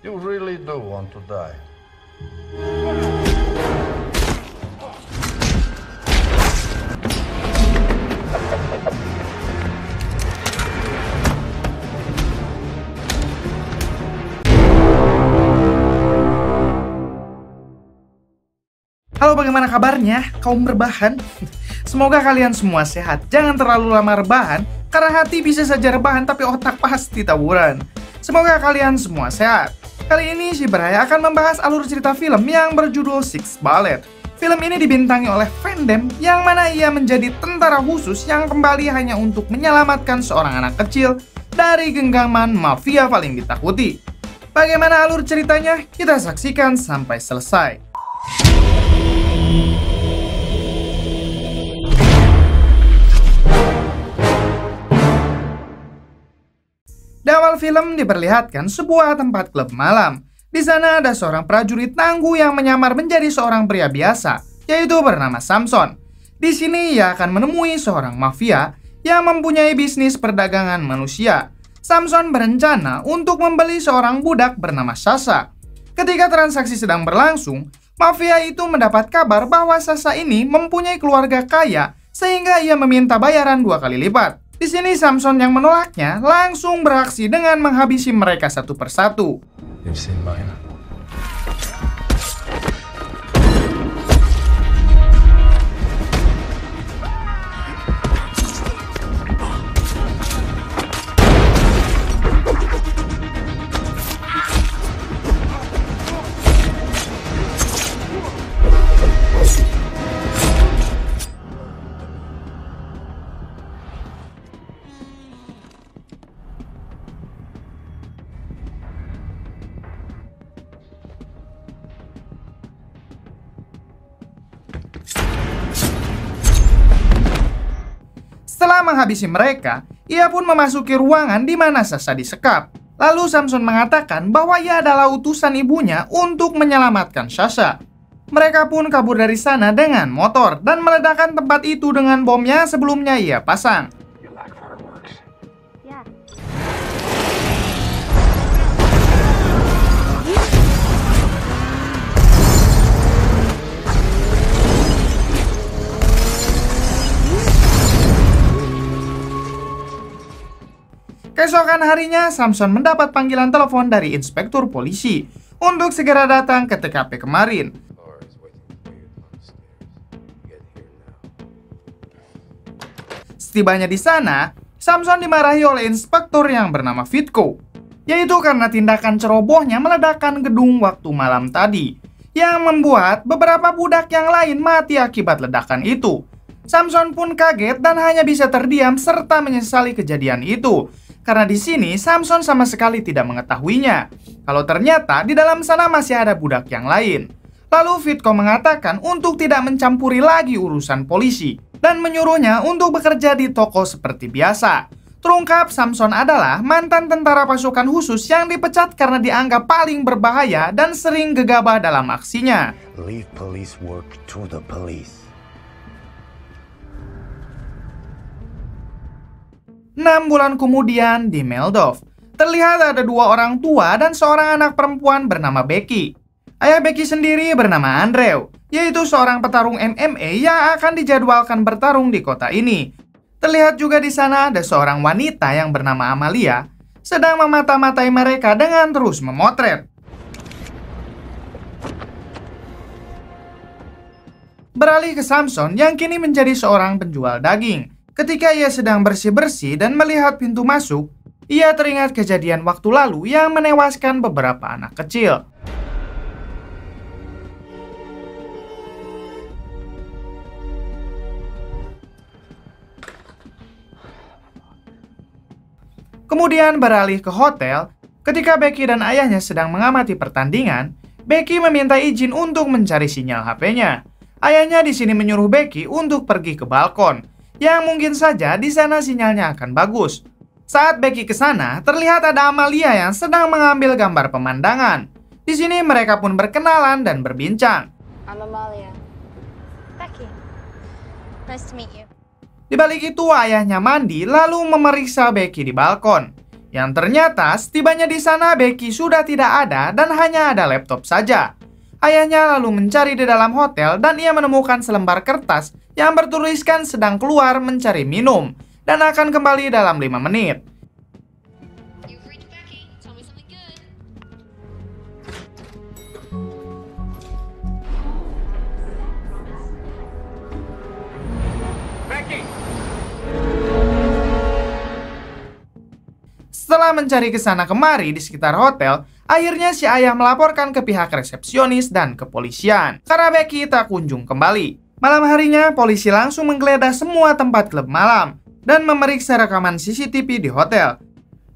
You really do want to die. Halo, bagaimana kabarnya, kaum rebahan? Semoga kalian semua sehat. Jangan terlalu lama rebahan, karena hati bisa saja rebahan tapi otak pasti tawuran. Semoga kalian semua sehat. Kali ini si Bray akan membahas alur cerita film yang berjudul Six Bullet. Film ini dibintangi oleh Van Damme, yang mana ia menjadi tentara khusus yang kembali hanya untuk menyelamatkan seorang anak kecil dari genggaman mafia paling ditakuti. Bagaimana alur ceritanya? Kita saksikan sampai selesai. Di awal film diperlihatkan sebuah tempat klub malam. Di sana ada seorang prajurit tangguh yang menyamar menjadi seorang pria biasa, yaitu bernama Samson. Di sini ia akan menemui seorang mafia yang mempunyai bisnis perdagangan manusia. Samson berencana untuk membeli seorang budak bernama Sasha. Ketika transaksi sedang berlangsung, mafia itu mendapat kabar bahwa Sasha ini mempunyai keluarga kaya sehingga ia meminta bayaran 2 kali lipat. Di sini Samson yang menolaknya langsung beraksi dengan menghabisi mereka satu persatu. Setelah menghabisi mereka, ia pun memasuki ruangan di mana Sasha disekap. Lalu Samson mengatakan bahwa ia adalah utusan ibunya untuk menyelamatkan Sasha. Mereka pun kabur dari sana dengan motor dan meledakkan tempat itu dengan bom yang sebelumnya ia pasang. Keesokan harinya, Samson mendapat panggilan telepon dari inspektur polisi untuk segera datang ke TKP kemarin. Setibanya di sana, Samson dimarahi oleh inspektur yang bernama Vitko, yaitu karena tindakan cerobohnya meledakkan gedung waktu malam tadi, yang membuat beberapa budak yang lain mati akibat ledakan itu. Samson pun kaget dan hanya bisa terdiam serta menyesali kejadian itu. Karena di sini Samson sama sekali tidak mengetahuinya kalau ternyata di dalam sana masih ada budak yang lain. Lalu Vitko mengatakan untuk tidak mencampuri lagi urusan polisi dan menyuruhnya untuk bekerja di toko seperti biasa. Terungkap Samson adalah mantan tentara pasukan khusus yang dipecat karena dianggap paling berbahaya dan sering gegabah dalam aksinya. Leave police work to the police. 6 bulan kemudian di Meldov, terlihat ada 2 orang tua dan seorang anak perempuan bernama Becky. Ayah Becky sendiri bernama Andrew, yaitu seorang petarung MMA yang akan dijadwalkan bertarung di kota ini. Terlihat juga di sana ada seorang wanita yang bernama Amalia, sedang memata-matai mereka dengan terus memotret. Beralih ke Samson yang kini menjadi seorang penjual daging. Ketika ia sedang bersih-bersih dan melihat pintu masuk, ia teringat kejadian waktu lalu yang menewaskan beberapa anak kecil. Kemudian beralih ke hotel. Ketika Becky dan ayahnya sedang mengamati pertandingan, Becky meminta izin untuk mencari sinyal HP-nya. Ayahnya di sini menyuruh Becky untuk pergi ke balkon, yang mungkin saja di sana sinyalnya akan bagus. Saat Becky ke sana, terlihat ada Amalia yang sedang mengambil gambar pemandangan. Di sini mereka pun berkenalan dan berbincang. I'm Amalia. Becky. Nice to meet you. Di balik itu ayahnya mandi lalu memeriksa Becky di balkon. Yang ternyata setibanya di sana Becky sudah tidak ada dan hanya ada laptop saja. Ayahnya lalu mencari di dalam hotel dan ia menemukan selembar kertas yang bertuliskan sedang keluar mencari minum dan akan kembali dalam 5 menit. You've reached Becky. Tell me something good. Setelah mencari ke sana kemari di sekitar hotel, akhirnya si ayah melaporkan ke pihak resepsionis dan kepolisian karena Becky tak kunjung kembali. Malam harinya, polisi langsung menggeledah semua tempat klub malam dan memeriksa rekaman CCTV di hotel.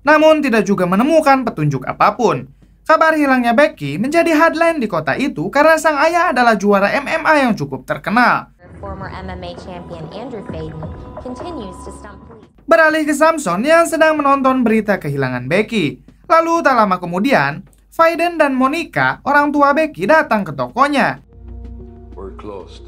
Namun tidak juga menemukan petunjuk apapun. Kabar hilangnya Becky menjadi headline di kota itu karena sang ayah adalah juara MMA yang cukup terkenal. Former MMA champion Andrew Faden continues to stump police. Beralih ke Samson yang sedang menonton berita kehilangan Becky. Lalu tak lama kemudian, Faden dan Monica, orang tua Becky, datang ke tokonya. We're closed.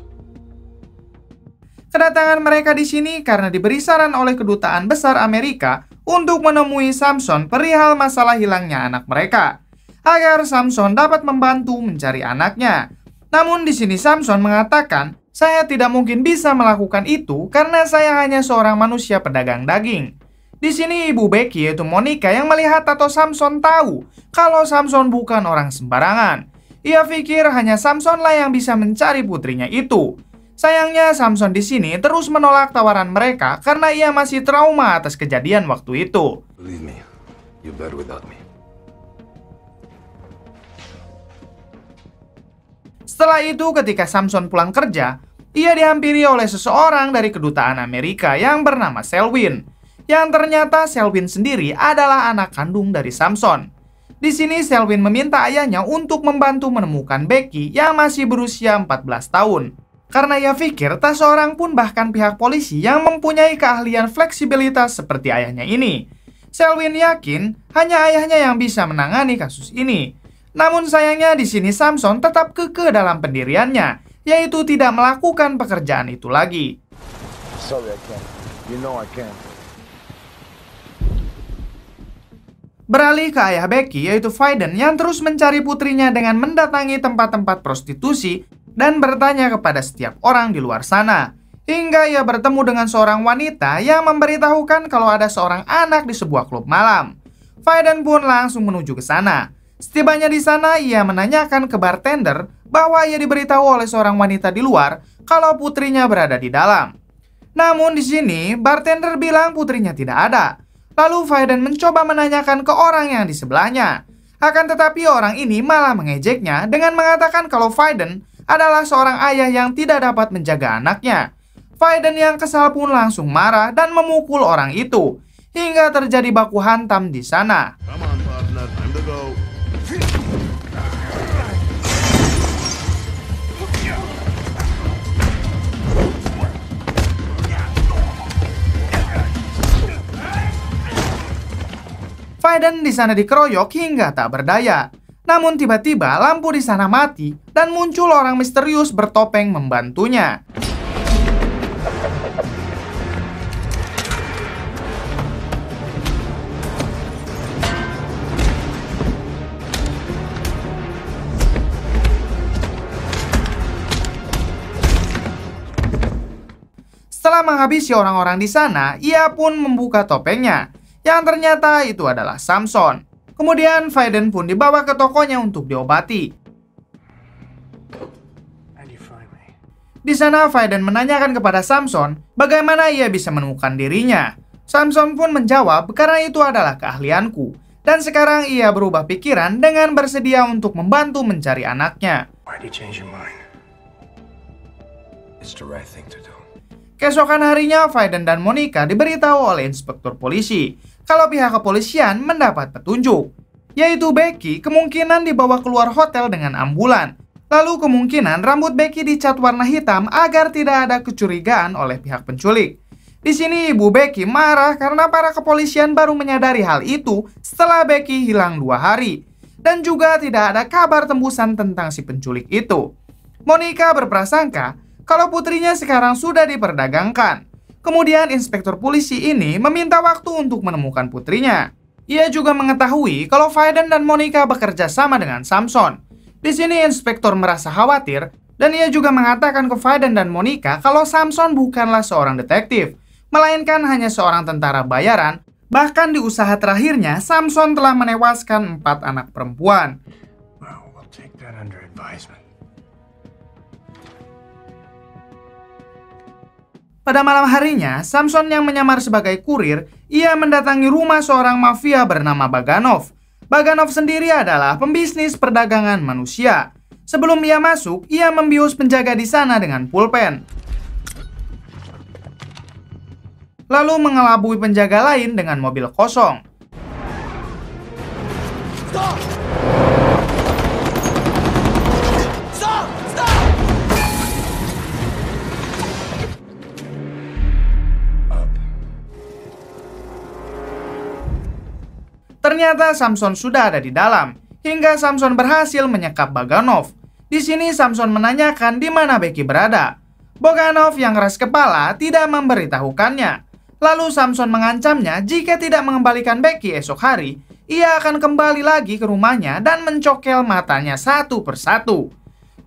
Kedatangan mereka di sini karena diberi saran oleh Kedutaan Besar Amerika untuk menemui Samson perihal masalah hilangnya anak mereka, agar Samson dapat membantu mencari anaknya. Namun di sini Samson mengatakan, "Saya tidak mungkin bisa melakukan itu karena saya hanya seorang manusia pedagang daging." Di sini ibu Becky yaitu Monica yang melihat tato Samson tahu kalau Samson bukan orang sembarangan. Ia pikir hanya Samsonlah yang bisa mencari putrinya itu. Sayangnya Samson di sini terus menolak tawaran mereka karena ia masih trauma atas kejadian waktu itu. Believe me, you're better without me. Setelah itu ketika Samson pulang kerja, ia dihampiri oleh seseorang dari Kedutaan Amerika yang bernama Selwyn. Yang ternyata Selwyn sendiri adalah anak kandung dari Samson. Di sini Selwyn meminta ayahnya untuk membantu menemukan Becky yang masih berusia 14 tahun. Karena ia pikir tak seorang pun bahkan pihak polisi yang mempunyai keahlian fleksibilitas seperti ayahnya ini. Selwyn yakin hanya ayahnya yang bisa menangani kasus ini. Namun sayangnya di sini Samson tetap kekeh dalam pendiriannya, yaitu tidak melakukan pekerjaan itu lagi. Sorry, I can't. You know I can't. Beralih ke ayah Becky yaitu Faden yang terus mencari putrinya dengan mendatangi tempat-tempat prostitusi dan bertanya kepada setiap orang di luar sana. Hingga ia bertemu dengan seorang wanita yang memberitahukan kalau ada seorang anak di sebuah klub malam. Faden pun langsung menuju ke sana. Setibanya di sana, ia menanyakan ke bartender bahwa ia diberitahu oleh seorang wanita di luar kalau putrinya berada di dalam. Namun di sini, bartender bilang putrinya tidak ada. Lalu Faden mencoba menanyakan ke orang yang di sebelahnya. Akan tetapi orang ini malah mengejeknya dengan mengatakan kalau Faden adalah seorang ayah yang tidak dapat menjaga anaknya. Faden yang kesal pun langsung marah dan memukul orang itu, hingga terjadi baku hantam di sana. Come on, partner, time to go. Faden di sana dikeroyok hingga tak berdaya. Namun tiba-tiba lampu di sana mati dan muncul orang misterius bertopeng membantunya. Setelah menghabisi orang-orang di sana, ia pun membuka topengnya, yang ternyata itu adalah Samson. Kemudian Faden pun dibawa ke tokonya untuk diobati. Di sana Faden menanyakan kepada Samson bagaimana ia bisa menemukan dirinya. Samson pun menjawab karena itu adalah keahlianku. Dan sekarang ia berubah pikiran dengan bersedia untuk membantu mencari anaknya. It's the right thing to do. Keesokan harinya Faden dan Monica diberitahu oleh inspektur polisi kalau pihak kepolisian mendapat petunjuk, yaitu Becky kemungkinan dibawa keluar hotel dengan ambulan. Lalu kemungkinan rambut Becky dicat warna hitam agar tidak ada kecurigaan oleh pihak penculik. Di sini ibu Becky marah karena para kepolisian baru menyadari hal itu setelah Becky hilang 2 hari. Dan juga tidak ada kabar tembusan tentang si penculik itu. Monica berprasangka kalau putrinya sekarang sudah diperdagangkan. Kemudian inspektur polisi ini meminta waktu untuk menemukan putrinya. Ia juga mengetahui kalau Faiden dan Monica bekerja sama dengan Samson. Di sini inspektur merasa khawatir dan ia juga mengatakan ke Faiden dan Monica kalau Samson bukanlah seorang detektif, melainkan hanya seorang tentara bayaran. Bahkan di usaha terakhirnya, Samson telah menewaskan 4 anak perempuan. Well, we'll take that under advisement. Pada malam harinya, Samson yang menyamar sebagai kurir, ia mendatangi rumah seorang mafia bernama Baganov. Baganov sendiri adalah pembisnis perdagangan manusia. Sebelum ia masuk, ia membius penjaga di sana dengan pulpen. Lalu mengelabui penjaga lain dengan mobil kosong. Stop! Ternyata Samson sudah ada di dalam, hingga Samson berhasil menyekap Baganov. Di sini Samson menanyakan di mana Becky berada. Baganov yang keras kepala tidak memberitahukannya. Lalu Samson mengancamnya jika tidak mengembalikan Becky esok hari, ia akan kembali lagi ke rumahnya dan mencokel matanya satu persatu.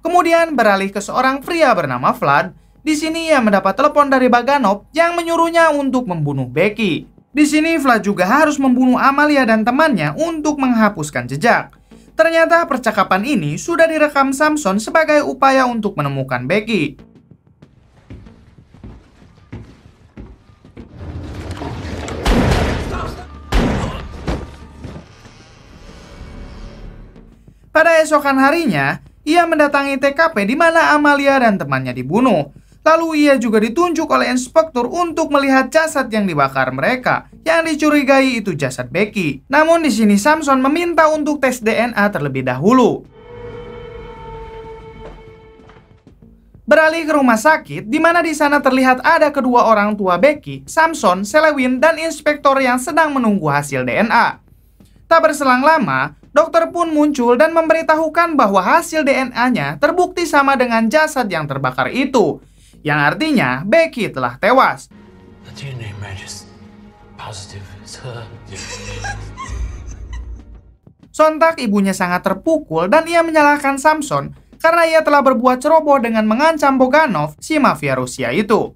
Kemudian beralih ke seorang pria bernama Vlad. Di sini ia mendapat telepon dari Baganov yang menyuruhnya untuk membunuh Becky. Di sini Vlad juga harus membunuh Amalia dan temannya untuk menghapuskan jejak. Ternyata percakapan ini sudah direkam Samson sebagai upaya untuk menemukan Becky. Pada esokan harinya, ia mendatangi TKP di mana Amalia dan temannya dibunuh. Lalu ia juga ditunjuk oleh inspektur untuk melihat jasad yang dibakar mereka. Yang dicurigai itu jasad Becky. Namun di sini Samson meminta untuk tes DNA terlebih dahulu. Beralih ke rumah sakit, di mana di sana terlihat ada kedua orang tua Becky, Samson, Selewin, dan inspektor yang sedang menunggu hasil DNA. Tak berselang lama, dokter pun muncul dan memberitahukan bahwa hasil DNA-nya terbukti sama dengan jasad yang terbakar itu. Yang artinya Becky telah tewas. Sontak ibunya sangat terpukul dan ia menyalahkan Samson karena ia telah berbuat ceroboh dengan mengancam Baganov, si mafia Rusia itu.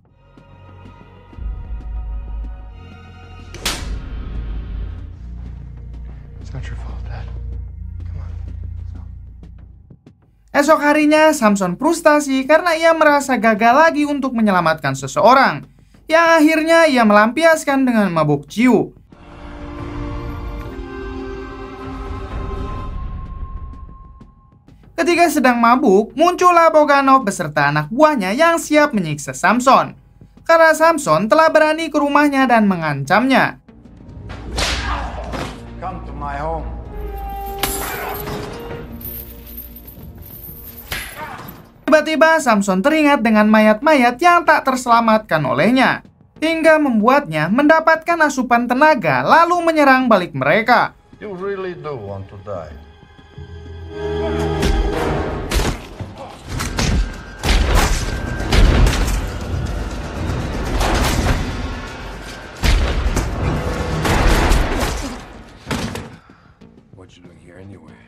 Esok harinya, Samson frustasi karena ia merasa gagal lagi untuk menyelamatkan seseorang, yang akhirnya ia melampiaskan dengan mabuk ciu. Ketika sedang mabuk, muncullah Baganov beserta anak buahnya yang siap menyiksa Samson. Karena Samson telah berani ke rumahnya dan mengancamnya. Come to my home. Tiba-tiba Samson teringat dengan mayat-mayat yang tak terselamatkan olehnya, hingga membuatnya mendapatkan asupan tenaga lalu menyerang balik mereka. You really do want to die. What you doing here anyway?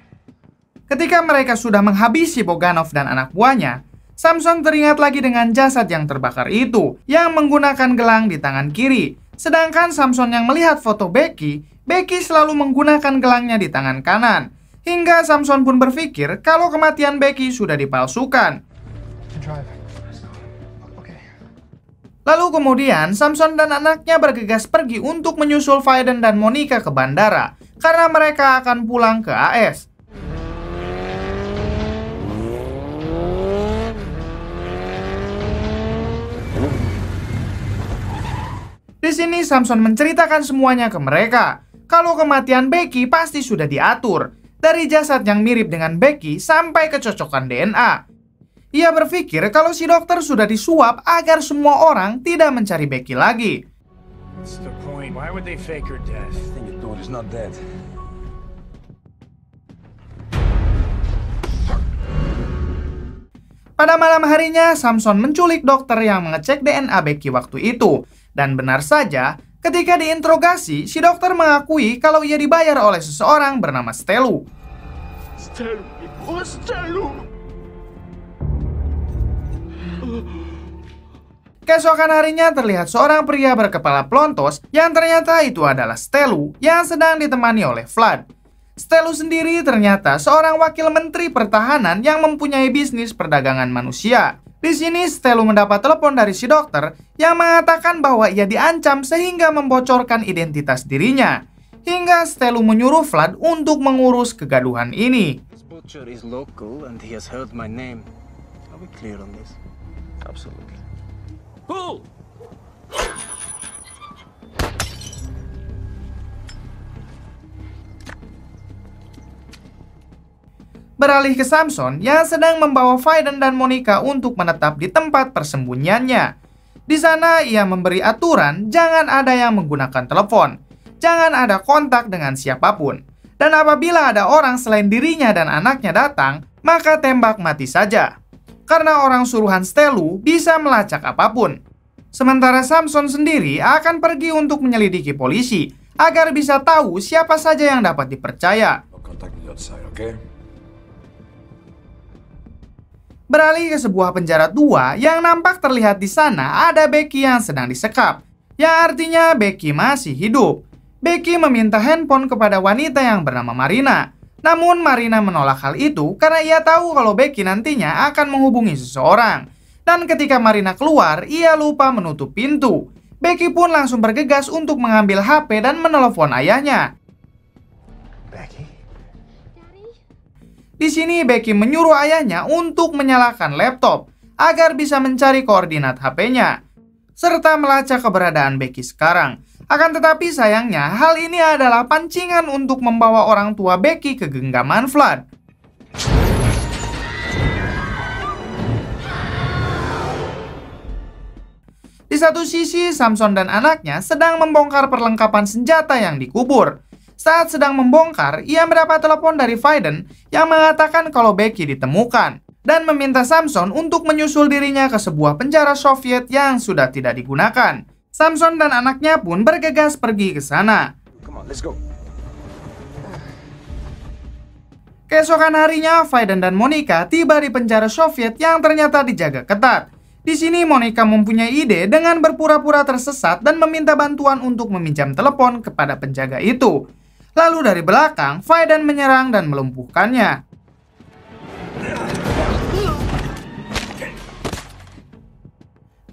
Ketika mereka sudah menghabisi Baganov dan anak buahnya, Samson teringat lagi dengan jasad yang terbakar itu, yang menggunakan gelang di tangan kiri. Sedangkan Samson yang melihat foto Becky, Becky selalu menggunakan gelangnya di tangan kanan. Hingga Samson pun berpikir kalau kematian Becky sudah dipalsukan. Lalu kemudian Samson dan anaknya bergegas pergi untuk menyusul Faiden dan Monica ke bandara, karena mereka akan pulang ke AS. Di sini Samson menceritakan semuanya ke mereka. Kalau kematian Becky pasti sudah diatur, dari jasad yang mirip dengan Becky sampai kecocokan DNA. Ia berpikir kalau si dokter sudah disuap agar semua orang tidak mencari Becky lagi. What's the point? Why would they fake her death? I think your daughter's not dead. Pada malam harinya, Samson menculik dokter yang mengecek DNA Becky waktu itu. Dan benar saja, Ketika diinterogasi, si dokter mengakui kalau ia dibayar oleh seseorang bernama Stelu. Keesokan harinya terlihat seorang pria berkepala pelontos yang ternyata itu adalah Stelu yang sedang ditemani oleh Vlad. Stelu sendiri ternyata seorang wakil menteri pertahanan yang mempunyai bisnis perdagangan manusia. Di sini Stelu mendapat telepon dari si dokter yang mengatakan bahwa ia diancam sehingga membocorkan identitas dirinya. Hingga Stelu menyuruh Vlad untuk mengurus kegaduhan ini. This butcher is local and he has heard my name. Are we clear on this? Absolutely. Pull! Beralih ke Samson yang sedang membawa Faiden dan Monica untuk menetap di tempat persembunyiannya. Di sana ia memberi aturan jangan ada yang menggunakan telepon, jangan ada kontak dengan siapapun. Dan apabila ada orang selain dirinya dan anaknya datang, maka tembak mati saja. Karena orang suruhan Stelu bisa melacak apapun. Sementara Samson sendiri akan pergi untuk menyelidiki polisi agar bisa tahu siapa saja yang dapat dipercaya. No contact with the outside, okay? Beralih ke sebuah penjara tua yang nampak terlihat di sana ada Becky yang sedang disekap, yang artinya Becky masih hidup. Becky meminta handphone kepada wanita yang bernama Marina. Namun Marina menolak hal itu karena ia tahu kalau Becky nantinya akan menghubungi seseorang. Dan ketika Marina keluar, ia lupa menutup pintu. Becky pun langsung bergegas untuk mengambil HP dan menelepon ayahnya. Becky? Di sini Becky menyuruh ayahnya untuk menyalakan laptop agar bisa mencari koordinat HP-nya serta melacak keberadaan Becky sekarang. Akan tetapi sayangnya hal ini adalah pancingan untuk membawa orang tua Becky ke genggaman Vlad. Di satu sisi, Samson dan anaknya sedang membongkar perlengkapan senjata yang dikubur. Saat sedang membongkar, ia mendapat telepon dari Faiden yang mengatakan kalau Becky ditemukan dan meminta Samson untuk menyusul dirinya ke sebuah penjara Soviet yang sudah tidak digunakan. Samson dan anaknya pun bergegas pergi ke sana. Come on, let's go. Keesokan harinya, Faiden dan Monica tiba di penjara Soviet yang ternyata dijaga ketat. Di sini Monica mempunyai ide dengan berpura-pura tersesat dan meminta bantuan untuk meminjam telepon kepada penjaga itu. Lalu dari belakang, Faiden menyerang dan melumpuhkannya.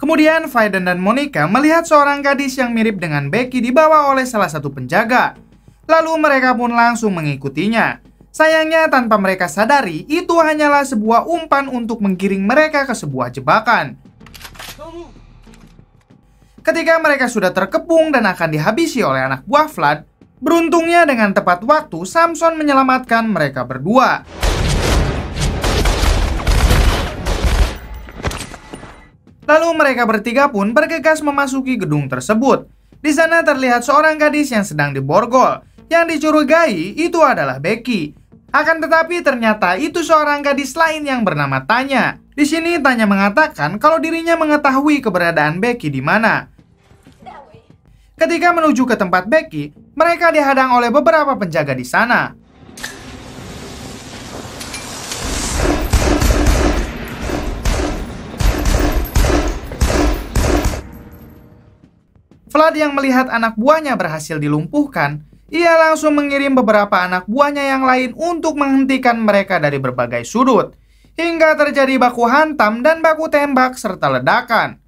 Kemudian Faiden dan Monica melihat seorang gadis yang mirip dengan Becky dibawa oleh salah satu penjaga. Lalu mereka pun langsung mengikutinya. Sayangnya tanpa mereka sadari, itu hanyalah sebuah umpan untuk menggiring mereka ke sebuah jebakan. Ketika mereka sudah terkepung dan akan dihabisi oleh anak buah Vlad, beruntungnya dengan tepat waktu Samson menyelamatkan mereka berdua. Lalu mereka bertiga pun bergegas memasuki gedung tersebut. Di sana terlihat seorang gadis yang sedang diborgol. Yang dicurigai itu adalah Becky. Akan tetapi ternyata itu seorang gadis lain yang bernama Tanya. Di sini Tanya mengatakan kalau dirinya mengetahui keberadaan Becky di mana. Ketika menuju ke tempat Becky, mereka dihadang oleh beberapa penjaga di sana. Vlad yang melihat anak buahnya berhasil dilumpuhkan, ia langsung mengirim beberapa anak buahnya yang lain untuk menghentikan mereka dari berbagai sudut, hingga terjadi baku hantam dan baku tembak serta ledakan.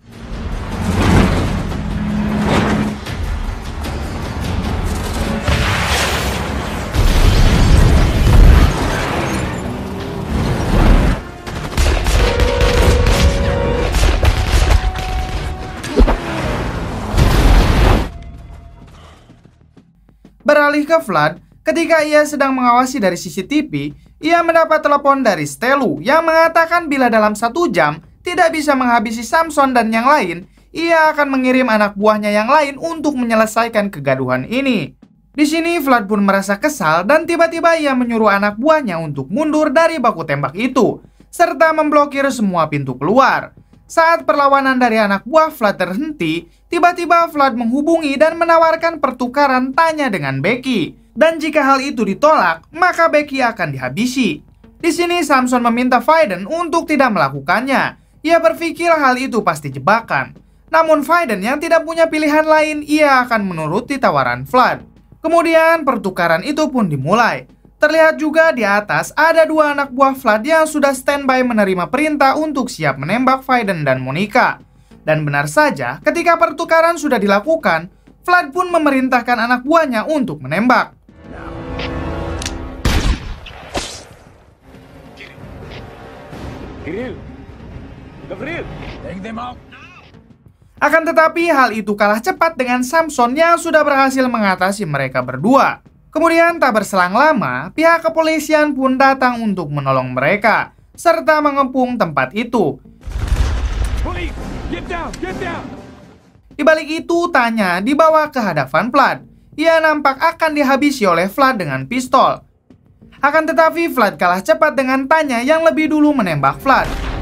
Beralih ke Vlad, ketika ia sedang mengawasi dari CCTV, ia mendapat telepon dari Stelu yang mengatakan bila dalam 1 jam tidak bisa menghabisi Samson dan yang lain, ia akan mengirim anak buahnya yang lain untuk menyelesaikan kegaduhan ini. Di sini Vlad pun merasa kesal dan tiba-tiba ia menyuruh anak buahnya untuk mundur dari baku tembak itu, serta memblokir semua pintu keluar. Saat perlawanan dari anak buah Vlad terhenti, tiba-tiba Vlad menghubungi dan menawarkan pertukaran Tanya dengan Becky. Dan jika hal itu ditolak, maka Becky akan dihabisi. Di sini Samson meminta Vaiden untuk tidak melakukannya. Ia berpikir hal itu pasti jebakan. Namun Vaiden yang tidak punya pilihan lain, ia akan menuruti tawaran Vlad. Kemudian pertukaran itu pun dimulai. Terlihat juga di atas ada dua anak buah Vlad yang sudah standby menerima perintah untuk siap menembak Vaiden dan Monica. Dan benar saja, ketika pertukaran sudah dilakukan, Vlad pun memerintahkan anak buahnya untuk menembak. Akan tetapi hal itu kalah cepat dengan Samson yang sudah berhasil mengatasi mereka berdua. Kemudian tak berselang lama, pihak kepolisian pun datang untuk menolong mereka, serta mengepung tempat itu. Di balik itu, Tanya dibawa ke hadapan Vlad. Ia nampak akan dihabisi oleh Vlad dengan pistol. Akan tetapi Vlad kalah cepat dengan Tanya yang lebih dulu menembak Vlad.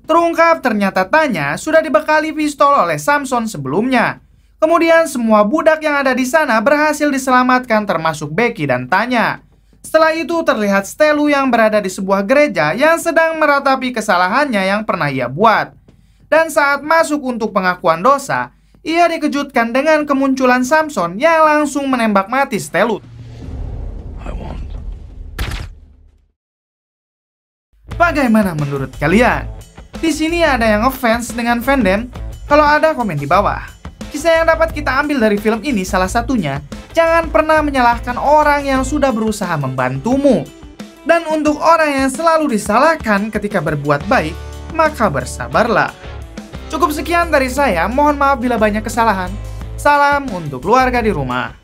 Terungkap ternyata Tanya sudah dibekali pistol oleh Samson sebelumnya. Kemudian semua budak yang ada di sana berhasil diselamatkan termasuk Becky dan Tanya. Setelah itu terlihat Stelu yang berada di sebuah gereja yang sedang meratapi kesalahannya yang pernah ia buat. Dan saat masuk untuk pengakuan dosa, ia dikejutkan dengan kemunculan Samson yang langsung menembak mati Stelu. Bagaimana menurut kalian? Di sini ada yang ngefans dengan fandom? Kalau ada, komen di bawah. Kisah yang dapat kita ambil dari film ini salah satunya, jangan pernah menyalahkan orang yang sudah berusaha membantumu. Dan untuk orang yang selalu disalahkan ketika berbuat baik, maka bersabarlah. Cukup sekian dari saya, mohon maaf bila banyak kesalahan. Salam untuk keluarga di rumah.